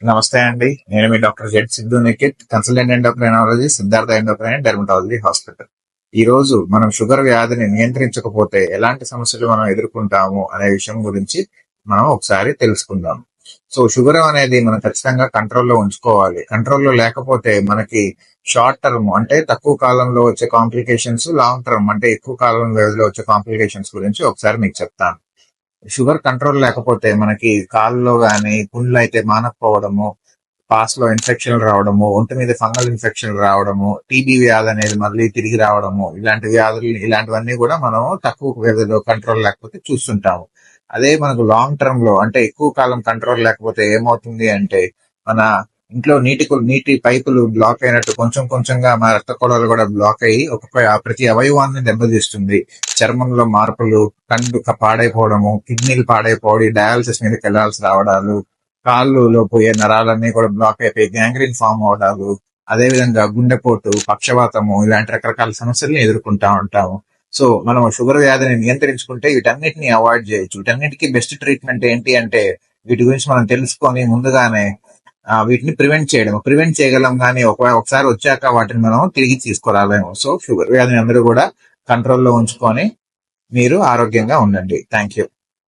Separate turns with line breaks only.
నమస్తే అండి. నేను మీ doctor Z Siddhu Nikhit, consultant endocrinology, Siddhartha endocrine dermatology hospital. ఈ రోజు మనం షుగర్ వ్యాధిని నియంత్రించకపోతే ఎలాంటి సమస్యలు మనం ఎదుర్కొంటాము అనే విషయం గురించి మనం ఒకసారి తెలుసుకుందాం. సో షుగర్ అనేది మనం ఖచ్చితంగా కంట్రోల్లో ఉంచుకోవాలి. కంట్రోల్లో లేకపోతే మనకి షార్ట్ టర్మ్ అంటే తక్కువ కాలంలో వచ్చే కాంప్లికేషన్స్, లాంగ్ టర్మ్ అంటే ఎక్కువ కాలం వ్యవధిలో వచ్చే కాంప్లికేషన్స్ గురించి ఒకసారి మీకు చెప్తాను. షుగర్ కంట్రోల్ లేకపోతే మనకి కాళ్ళలో గానీ పుండ్లు అయితే మానకపోవడము, పాస్ లో ఇన్ఫెక్షన్ రావడము, ఒంటి మీద ఫంగల్ ఇన్ఫెక్షన్ రావడము, టీబీ వ్యాధి అనేది మళ్ళీ తిరిగి రావడము, ఇలాంటి వ్యాధులు ఇలాంటివన్నీ కూడా మనం తక్కువ వ్యవధిలో కంట్రోల్ లేకపోతే చూస్తుంటాము. అదే మనకు లాంగ్ టర్మ్ లో అంటే ఎక్కువ కాలం కంట్రోల్ లేకపోతే ఏమవుతుంది అంటే మన ఇంట్లో నీటి పైపులు బ్లాక్ అయినట్టు కొంచెం కొంచెంగా మన రక్త కొళాలు కూడా బ్లాక్ అయ్యి ప్రతి అవయవాన్ని దెబ్బతీస్తుంది. చర్మంలో మార్పులు, కళ్ళు పాడైపోవడము, కిడ్నీలు పాడైపోయి డయాలసిస్ మీదకి వెళ్లాల్సి రావడాలు, కాళ్ళలో పోయే నరాలన్నీ కూడా బ్లాక్ అయిపోయి గ్యాంగ్రీన్ ఫామ్ అవడాలు, అదేవిధంగా గుండెపోటు, పక్షవాతము ఇలాంటి రకరకాల సమస్యల్ని ఎదుర్కొంటా ఉంటాము. సో మనం షుగర్ వ్యాధిని నియంత్రించుకుంటే వీటన్నిటిని అవాయిడ్ చేయొచ్చు. వీటన్నిటికీ బెస్ట్ ట్రీట్మెంట్ ఏంటి అంటే వీటి గురించి మనం తెలుసుకొని ముందుగానే వీటిని ప్రివెంట్ చేయగలం, కానీ ఒకసారి వచ్చాక వాటిని మనం తిరిగి తీసుకురాలేము. సో షుగర్ వ్యాధిని అందరూ కూడా కంట్రోల్లో ఉంచుకొని మీరు ఆరోగ్యంగా ఉండండి. Thank you.